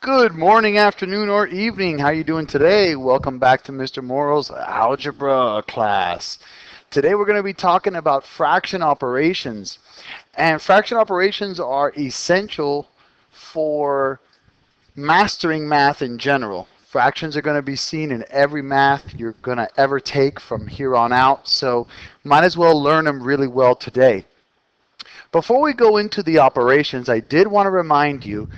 Good morning, afternoon, or evening. How you doing today? Welcome back to Mr. Morrow's Algebra class. Today we're going to be talking about fraction operations. And fraction operations are essential for mastering math in general. Fractions are going to be seen in every math you're going to ever take from here on out, so might as well learn them really well today. Before we go into the operations, I did want to remind you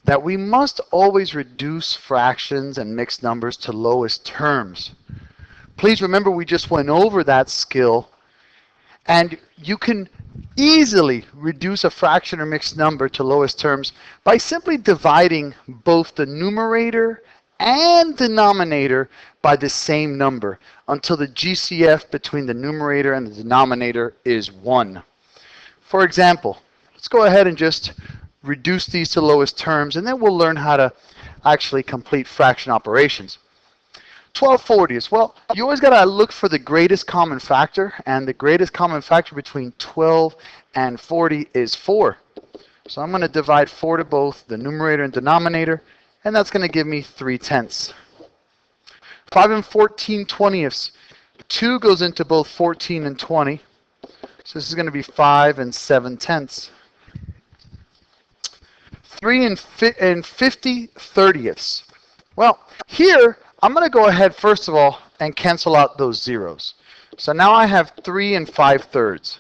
that we must always reduce fractions and mixed numbers to lowest terms. Please remember we just went over that skill, and you can easily reduce a fraction or mixed number to lowest terms by simply dividing both the numerator and denominator by the same number until the GCF between the numerator and the denominator is 1. For example, let's go ahead and just reduce these to lowest terms, and then we'll learn how to actually complete fraction operations. 12/40. Well, you always got to look for the greatest common factor, and the greatest common factor between 12 and 40 is 4. So I'm going to divide 4 to both the numerator and denominator, and that's going to give me 3/10. 5 and 14/20. 2 goes into both 14 and 20. So this is going to be 5 and 7/10. 3 and 50/30. Well, here I'm going to go ahead first of all and cancel out those zeros. So now I have 3 and 5/3.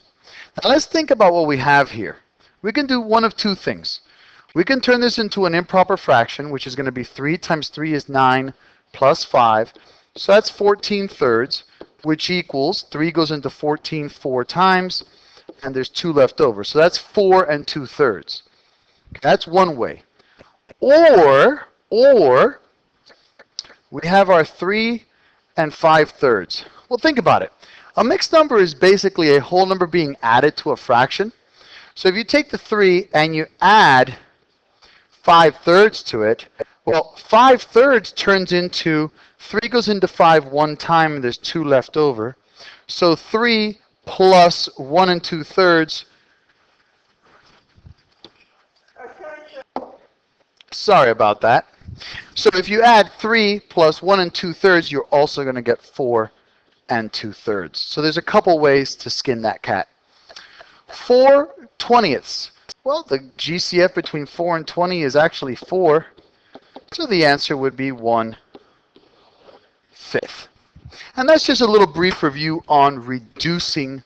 Now let's think about what we have here. We can do one of two things. We can turn this into an improper fraction, which is going to be 3 times 3 is 9 plus 5. So that's 14/3, which equals 3 goes into 14 4 times, and there's 2 left over. So that's 4 and 2/3. That's one way. Or we have our 3 and 5/3. Well, think about it. A mixed number is basically a whole number being added to a fraction. So if you take the 3 and you add 5/3 to it, well, 5/3 turns into 3 goes into 5 one time, and there's 2 left over. So 3 plus 1 and 2/3. Sorry about that. So if you add 3 plus 1 and 2/3, you're also going to get 4 and 2/3. So there's a couple ways to skin that cat. 4/20. Well, the GCF between 4 and 20 is actually 4. So the answer would be 1/5. And that's just a little brief review on reducing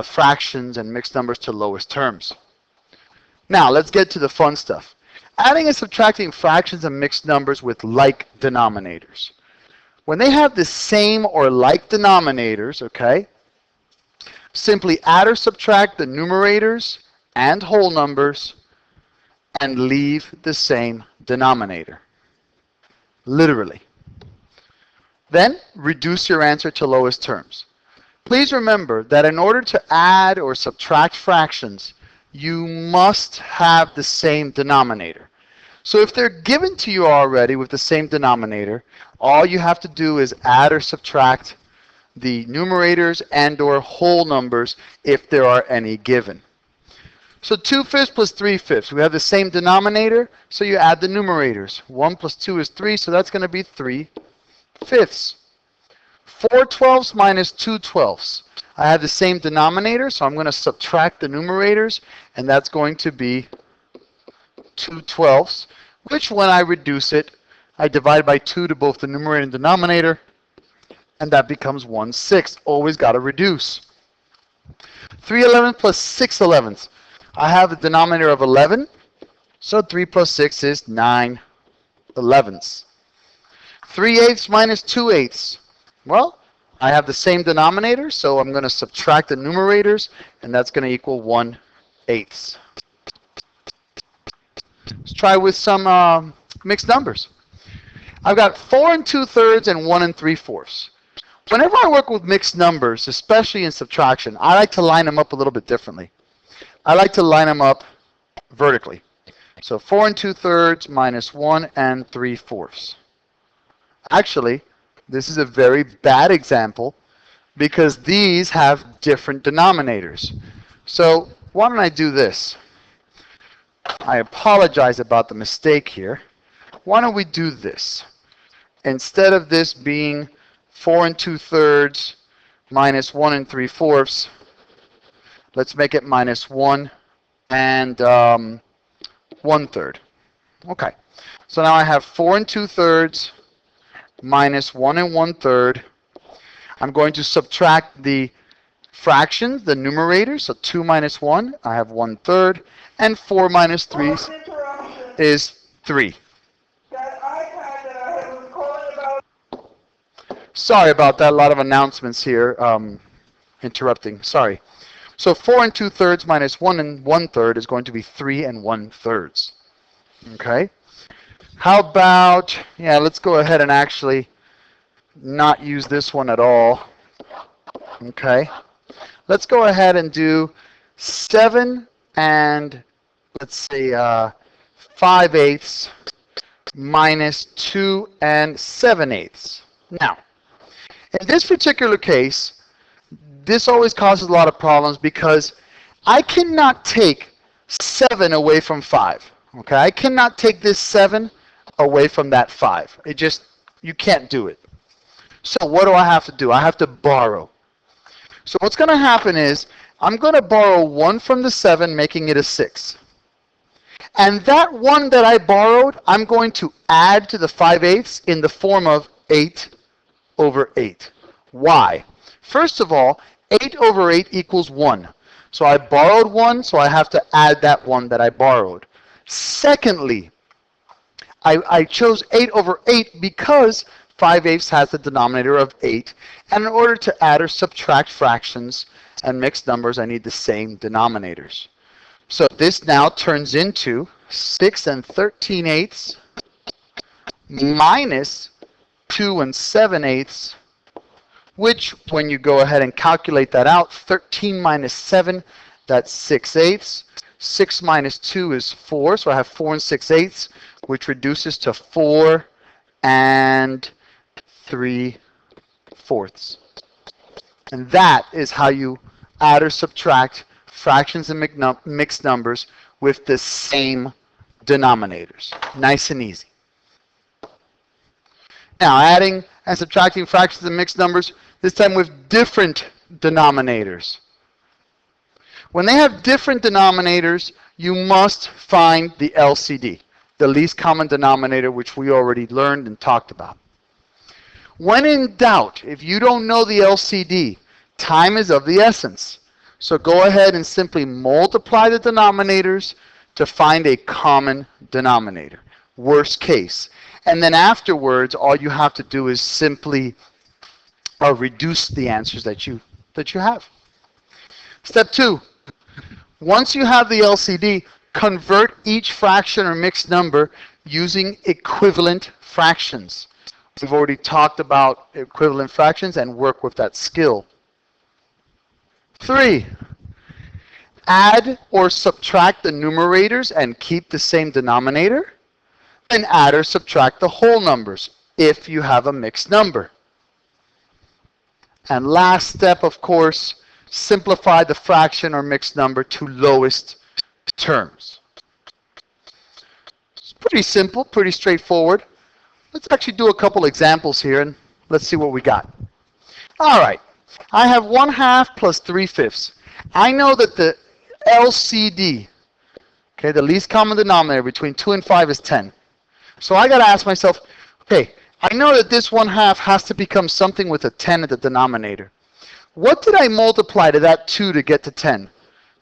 fractions and mixed numbers to lowest terms. Now let's get to the fun stuff. Adding and subtracting fractions and mixed numbers with like denominators. When they have the same or like denominators, okay, simply add or subtract the numerators and whole numbers and leave the same denominator. Literally. Then reduce your answer to lowest terms. Please remember that in order to add or subtract fractions, you must have the same denominator. So if they're given to you already with the same denominator, all you have to do is add or subtract the numerators and or whole numbers if there are any given. So 2/5 plus 3/5. We have the same denominator, so you add the numerators. 1 plus 2 is 3, so that's going to be 3/5. 4/12 minus 2/12. I have the same denominator, so I'm going to subtract the numerators, and that's going to be 2/12, which when I reduce it, I divide by 2 to both the numerator and denominator, and that becomes 1/6. Always got to reduce. 3/11 plus 6/11. I have a denominator of 11, so 3 plus 6 is 9/11. 3/8 minus 2/8. Well, I have the same denominator, so I'm going to subtract the numerators, and that's going to equal 1/8. Let's try with some mixed numbers. I've got 4 and 2/3 and 1 and 3/4. Whenever I work with mixed numbers, especially in subtraction, I like to line them up a little bit differently. I like to line them up vertically. So 4 and 2/3 minus 1 and 3/4. Actually, this is a very bad example because these have different denominators. So why don't I do this? I apologize about the mistake here. why don't we do this? Instead of this being 4 and 2/3 minus 1 and 3/4, let's make it minus 1 and 1/3. Okay, so now I have 4 and 2/3 minus 1 and 1/3. I'm going to subtract the fractions, the numerator, so 2 minus 1, I have 1/3, and 4 minus 3 is 3. Sorry about that, a lot of announcements here, interrupting, sorry. So 4 and 2/3 minus 1 and 1/3 is going to be 3 and 1/3. Okay? How about, yeah, let's go ahead and actually not use this one at all. Okay? Let's go ahead and do 7 and, let's say, 5/8 minus 2 and 7/8. Now, in this particular case, this always causes a lot of problems because I cannot take 7 away from 5. Okay, I cannot take this 7 away from that 5. It just, you can't do it. So what do I have to do? I have to borrow. So what's going to happen is I'm going to borrow 1 from the 7, making it a 6. And that 1 that I borrowed, I'm going to add to the 5/8 in the form of 8/8. Why? First of all, 8/8 equals 1. So I borrowed 1, so I have to add that 1 that I borrowed. Secondly, I chose 8/8 because 5/8 has the denominator of 8. And in order to add or subtract fractions and mixed numbers, I need the same denominators. So this now turns into 6 and 13/8 minus 2 and 7/8, which when you go ahead and calculate that out, 13 minus 7, that's 6/8. 6 minus 2 is 4, so I have 4 and 6/8, which reduces to 4 and 3/4. And that is how you add or subtract fractions and mixed numbers with the same denominators. Nice and easy. Now, adding and subtracting fractions and mixed numbers, this time with different denominators. When they have different denominators, you must find the LCD, the least common denominator, which we already learned and talked about. When in doubt, if you don't know the LCD, time is of the essence. So go ahead and simply multiply the denominators to find a common denominator, worst case. And then afterwards, all you have to do is simply reduce the answers that you have. Step 2, once you have the LCD, convert each fraction or mixed number using equivalent fractions. We've already talked about equivalent fractions and work with that skill. 3, add or subtract the numerators and keep the same denominator. Then add or subtract the whole numbers if you have a mixed number. And last step, of course, simplify the fraction or mixed number to lowest terms. It's pretty simple, pretty straightforward. Let's actually do a couple examples here and let's see what we got. All right, I have 1/2 plus 3/5. I know that the LCD, okay, the least common denominator between 2 and 5 is 10. So I got to ask myself, okay, I know that this 1/2 has to become something with a 10 at the denominator. What did I multiply to that 2 to get to 10?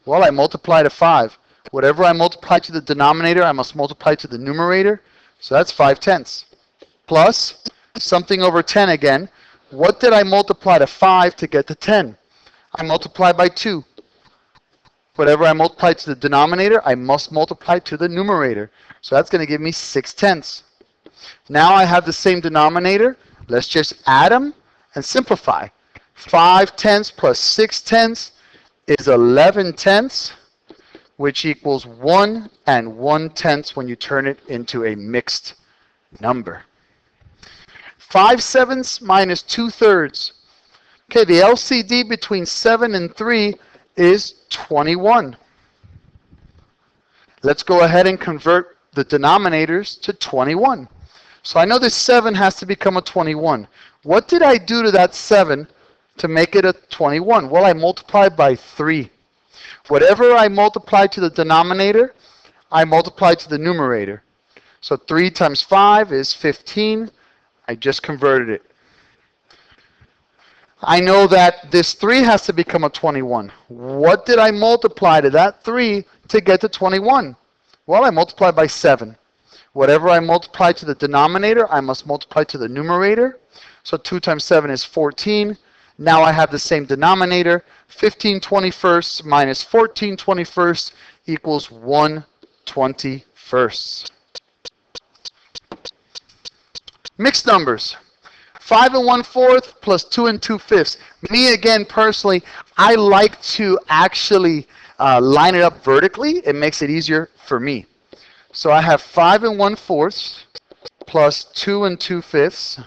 Well, I multiplied to 5. Whatever I multiply to the denominator, I must multiply to the numerator. So that's 5/10. Plus something over 10 again. What did I multiply to 5 to get to 10? I multiplied by 2. Whatever I multiply to the denominator, I must multiply to the numerator. So that's going to give me 6/10. Now I have the same denominator. Let's just add them and simplify. 5/10 plus 6/10 is 11/10, which equals 1 and 1/10 when you turn it into a mixed number. 5/7 minus 2/3. Okay, the LCD between 7 and 3 is 21. Let's go ahead and convert the denominators to 21. So I know this 7 has to become a 21. What did I do to that 7 to make it a 21? Well, I multiplied by 3. Whatever I multiply to the denominator, I multiply to the numerator. So 3 times 5 is 15. I just converted it. I know that this 3 has to become a 21. What did I multiply to that 3 to get to 21? Well, I multiplied by 7. Whatever I multiply to the denominator, I must multiply to the numerator. So 2 times 7 is 14. Now I have the same denominator. 15 21st minus 14 21st equals 1 21st. Mixed numbers. 5 and 1/4 plus 2 and 2/5. Me, again, personally, I like to actually line it up vertically. It makes it easier for me. So I have 5 and 1/4 plus 2 and 2/5.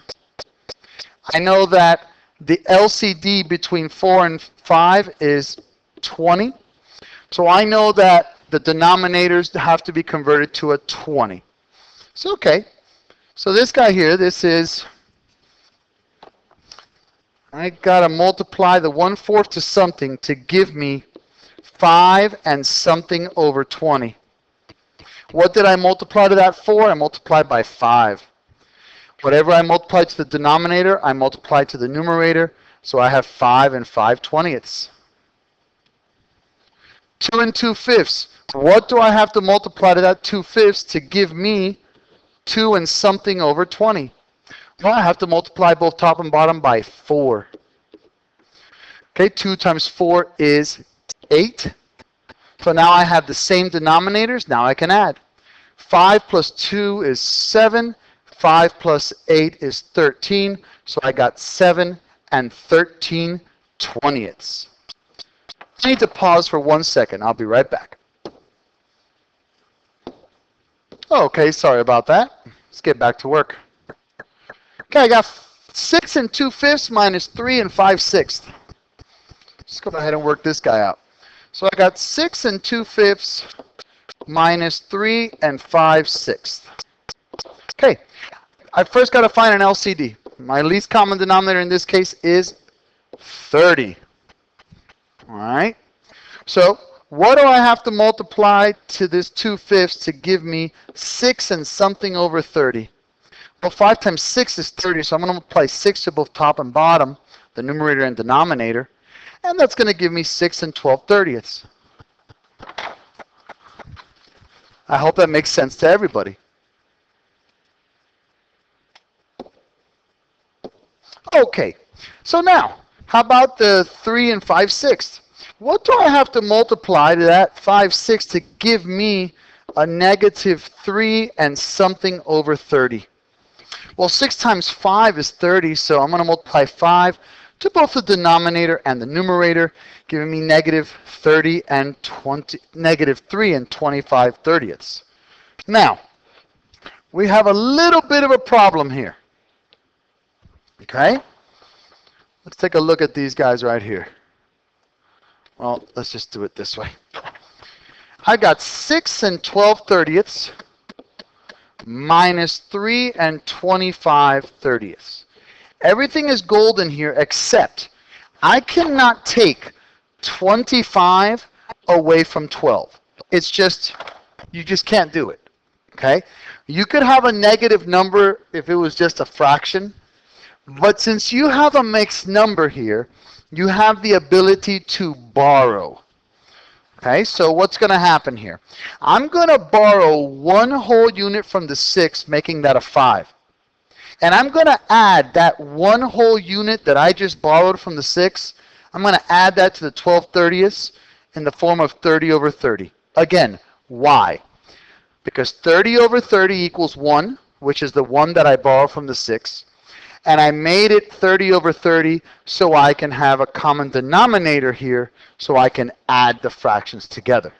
I know that the LCD between 4 and 5 is 20. So I know that the denominators have to be converted to a 20. So, okay. So this guy here, this is, I got to multiply the 1/4 to something to give me 5 and something over 20. What did I multiply to that for? I multiplied by 5. Whatever I multiply to the denominator, I multiply to the numerator. So I have 5 and 5/20. 2 and 2/5. What do I have to multiply to that 2/5 to give me 2 and something over 20? Well, I have to multiply both top and bottom by 4. Okay, 2 times 4 is 8. So now I have the same denominators. Now I can add. 5 plus 2 is 7. 5 plus 8 is 13. So I got 7 and 13/20. I need to pause for 1 second. I'll be right back. Okay, sorry about that. Let's get back to work. Okay, I got 6 and 2/5 minus 3 and 5/6. Let's go ahead and work this guy out. So I got 6 and 2/5 minus 3 and 5/6. Okay, I first got to find an LCD. My least common denominator in this case is 30. All right. So what do I have to multiply to this 2/5 to give me 6 and something over 30? Well, 5 times 6 is 30, so I'm going to multiply 6 to both top and bottom, the numerator and denominator, and that's going to give me 6 and 12/30. I hope that makes sense to everybody. Okay, so now, how about the 3 and 5/6? What do I have to multiply to that 5/6 to give me a negative 3 and something over 30? Well, 6 times 5 is 30, so I'm going to multiply 5 to both the denominator and the numerator, giving me negative 30 and 20, negative 3 and 25/30. Now, we have a little bit of a problem here. Okay? Let's take a look at these guys right here. Well, let's just do it this way. I got 6 and 12/30 minus 3 and 25/30. Everything is golden here except I cannot take 25 away from 12. It's just, you just can't do it. Okay? You could have a negative number if it was just a fraction, but since you have a mixed number here, you have the ability to borrow. Okay, so what's going to happen here? I'm going to borrow 1 whole unit from the 6, making that a 5. And I'm going to add that 1 whole unit that I just borrowed from the 6, I'm going to add that to the 12/30 in the form of 30 over 30. Again, why? Because 30 over 30 equals 1, which is the 1 that I borrowed from the 6. And I made it 30 over 30 so I can have a common denominator here so I can add the fractions together.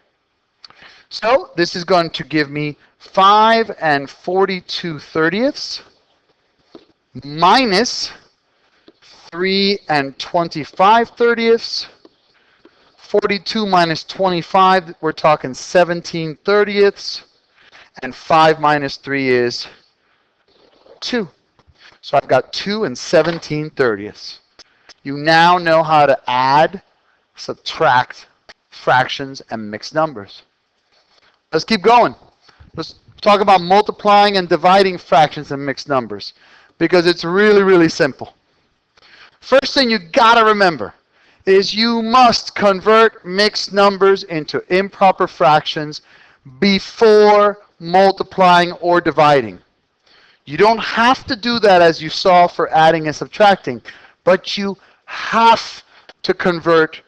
So this is going to give me 5 and 42/30 minus 3 and 25/30. 42 minus 25, we're talking 17/30. And 5 minus 3 is 2. So I've got 2 and 17/30. You now know how to add, subtract fractions and mixed numbers. Let's keep going. Let's talk about multiplying and dividing fractions and mixed numbers because it's really, really simple. First thing you gotta remember is you must convert mixed numbers into improper fractions before multiplying or dividing. You don't have to do that as you saw for adding and subtracting, but you have to convert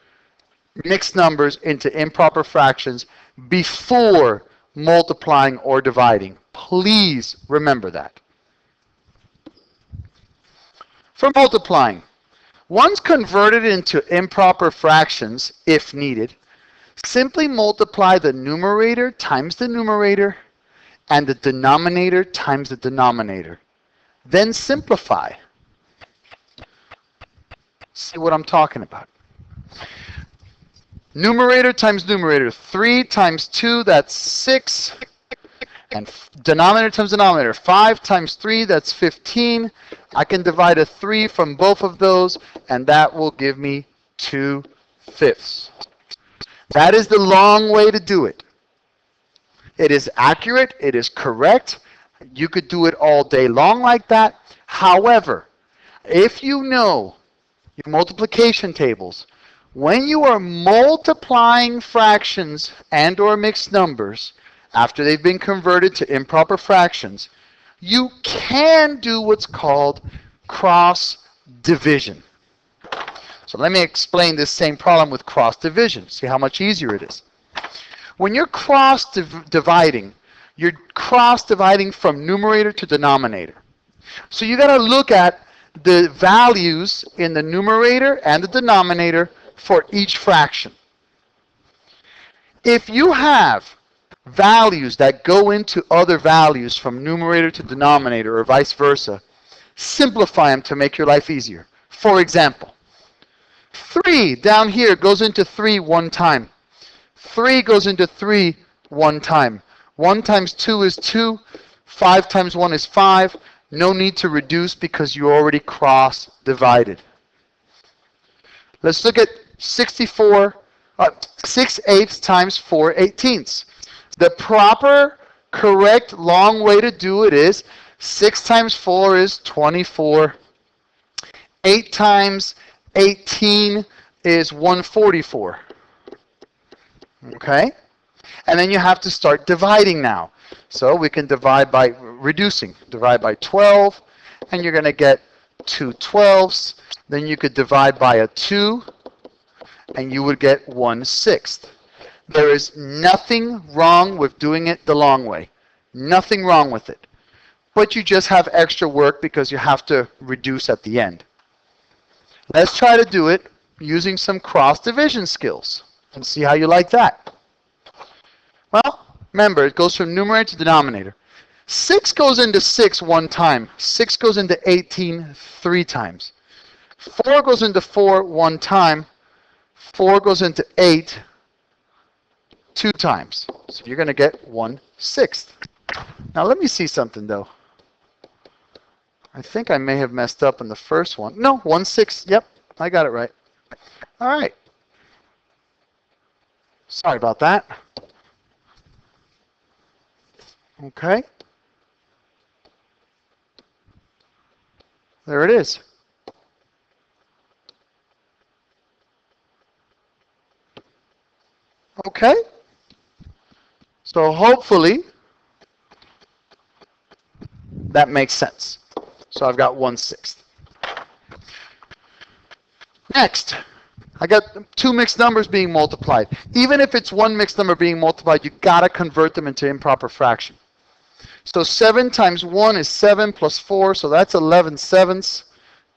mixed numbers into improper fractions before multiplying or dividing. Please remember that. For multiplying, once converted into improper fractions, if needed, simply multiply the numerator times the numerator and the denominator times the denominator. Then simplify. See what I'm talking about. Numerator times numerator. 3 times 2, that's 6. And denominator times denominator. 5 times 3, that's 15. I can divide a 3 from both of those, and that will give me 2/5. That is the long way to do it. It is accurate. It is correct. You could do it all day long like that. However, if you know your multiplication tables, when you are multiplying fractions and or mixed numbers after they've been converted to improper fractions, you can do what's called cross division. So let me explain this same problem with cross division. See how much easier it is. When you're cross dividing, you're cross dividing from numerator to denominator. So you got to look at the values in the numerator and the denominator for each fraction. If you have values that go into other values from numerator to denominator or vice versa, simplify them to make your life easier. For example, 3 down here goes into 3 one time. 3 goes into 3 one time. 1 times 2 is 2. 5 times 1 is 5. No need to reduce because you already cross-divided. Let's look at 6/8 times 4/18. The proper, correct, long way to do it is 6 times 4 is 24. 8 times 18 is 144. Okay? And then you have to start dividing now. So we can divide by reducing. Divide by 12, and you're going to get 2 12ths. Then you could divide by a 2, and you would get 1/6. There is nothing wrong with doing it the long way. Nothing wrong with it. But you just have extra work because you have to reduce at the end. Let's try to do it using some cross division skills and see how you like that. Well, remember, it goes from numerator to denominator. 6 goes into 6 one time. 6 goes into 18 3 times. 4 goes into 4 one time. 4 goes into 8 2 times. So you're going to get 1/6. Now let me see something though. I think I may have messed up in the first one. No, 1/6. Yep, I got it right. All right. Sorry about that. Okay. There it is. Okay. So hopefully that makes sense. So I've got 1/6. Next, I got 2 mixed numbers being multiplied. Even if it's 1 mixed number being multiplied, you gotta convert them into improper fraction. So 7 times 1 is 7 plus 4, so that's 11/7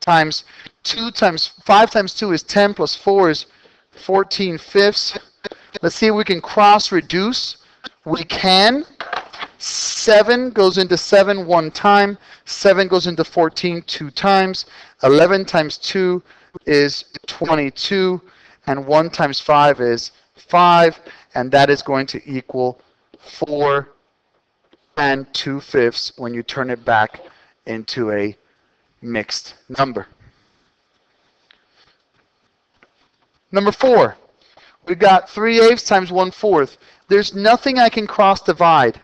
times 2 times 5 times 2 is 10 plus 4 is 14/5. Let's see if we can cross reduce. We can. 7 goes into 7 one time. 7 goes into 14 2 times. 11 times 2 is 22. And 1 times 5 is 5. And that is going to equal 4 and 2/5 when you turn it back into a mixed number. Number 4, we got 3/8 times 1/4. There's nothing I can cross divide.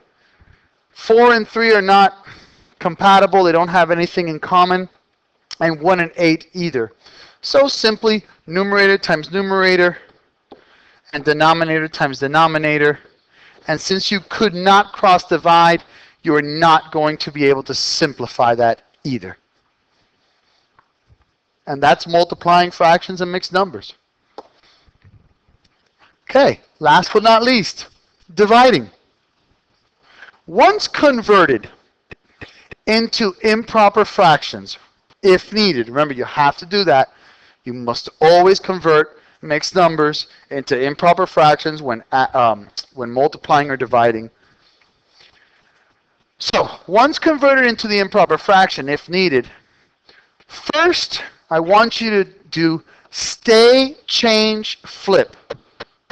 4 and 3 are not compatible. They don't have anything in common. And 1 and 8 either. So simply numerator times numerator and denominator times denominator. And since you could not cross divide, you are not going to be able to simplify that either. And that's multiplying fractions and mixed numbers. Okay, last but not least, dividing. Once converted into improper fractions, if needed, remember you have to do that, you must always convert mixed numbers into improper fractions when multiplying or dividing. So, once converted into the improper fraction, if needed, first I want you to do stay, change, flip.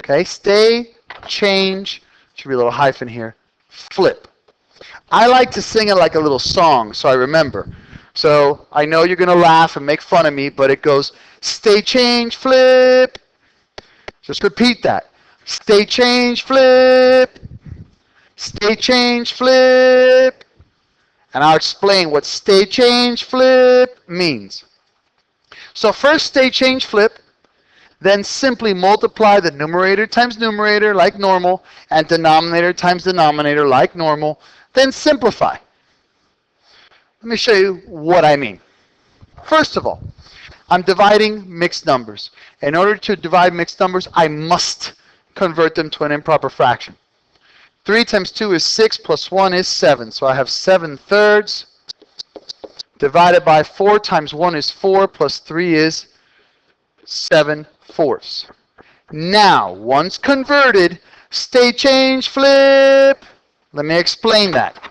Okay, stay, change, should be a little hyphen here, flip. I like to sing it like a little song so I remember. So I know you're going to laugh and make fun of me, but it goes stay, change, flip. Just repeat that. Stay, change, flip. Stay, change, flip. And I'll explain what stay, change, flip means. So first stay, change, flip. Then simply multiply the numerator times numerator like normal and denominator times denominator like normal. Then simplify. Let me show you what I mean. First of all, I'm dividing mixed numbers. In order to divide mixed numbers, I must convert them to an improper fraction. 3 times 2 is 6 plus 1 is 7. So I have 7/3 divided by 4 times 1 is 4 plus 3 is 7/4. Now, once converted, stay, change, flip. Let me explain that.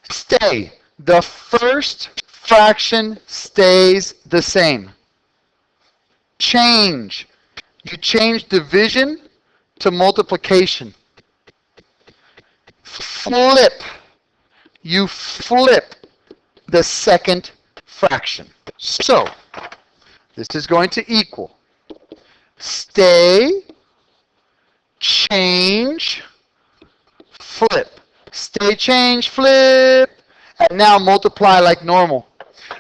Stay. The first fraction stays the same. Change. You change division to multiplication. Flip. You flip the second fraction. So, this is going to equal stay, change, flip. Stay, change, flip. And now multiply like normal.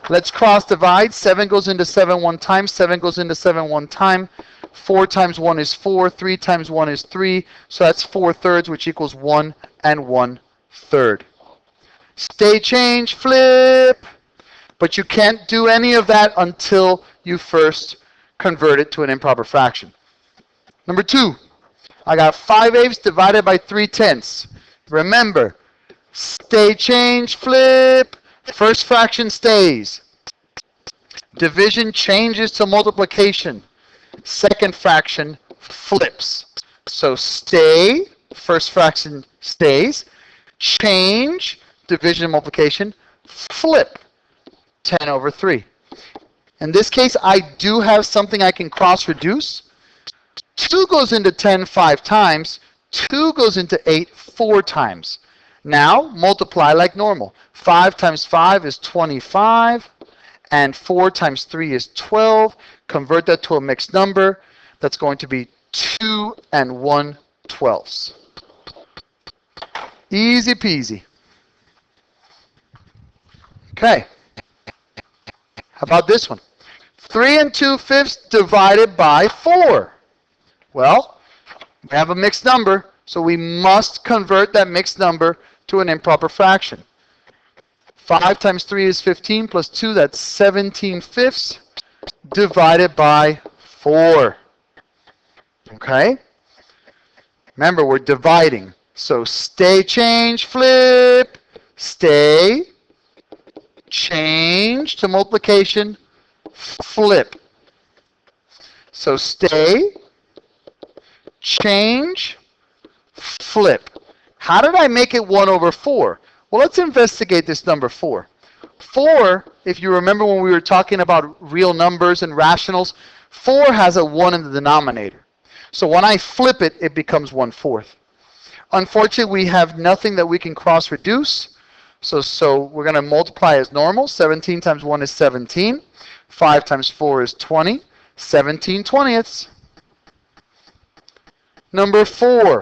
Let's cross divide. 7 goes into 7 one time. 7 goes into 7 one time. 4 times 1 is 4. 3 times 1 is 3. So that's 4/3, which equals 1 and 1/3. Stay, change, flip. But you can't do any of that until you first convert it to an improper fraction. Number 2, I got 5/8 divided by 3/10. Remember, stay, change, flip. First fraction stays. Division changes to multiplication. Second fraction flips. So stay, first fraction stays. Change, division and multiplication, flip. 10/3. In this case, I do have something I can cross-reduce. 2 goes into 10 5 times. 2 goes into 8 4 times. Now, multiply like normal. 5 times 5 is 25, and 4 times 3 is 12. Convert that to a mixed number. That's going to be 2 and 1/12. Easy peasy. Okay. How about this one? 3 and 2/5 divided by 4. Well, we have a mixed number, so we must convert that mixed number to an improper fraction. 5 times 3 is 15 plus 2, that's 17/5 divided by 4. Okay? Remember, we're dividing. So stay, change, flip. Stay, change to multiplication, flip. So stay, change, flip. How did I make it 1/4? Well, let's investigate this number 4. 4, if you remember when we were talking about real numbers and rationals, 4 has a 1 in the denominator. So when I flip it, it becomes 1/4. Unfortunately, we have nothing that we can cross-reduce. So we're going to multiply as normal. 17 times 1 is 17. 5 times 4 is 20. 17 twentieths. Number 4.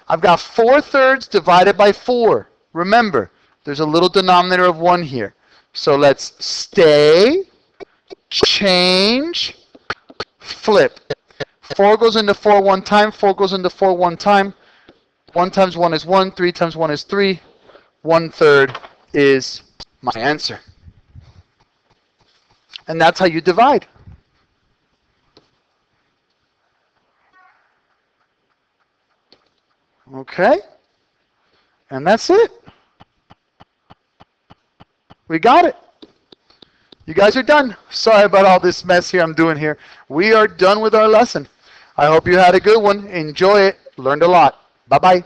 I've got 4/3 divided by 4. Remember, there's a little denominator of 1 here. So let's stay, change, flip. 4 goes into 4 one time. 4 goes into 4 one time. 1 times 1 is 1. 3 times 1 is 3. 1/3 is my answer. And that's how you divide. Okay? And that's it. We got it. You guys are done. Sorry about all this mess here I'm doing here. We are done with our lesson. I hope you had a good one. Enjoy it. Learned a lot. Bye-bye.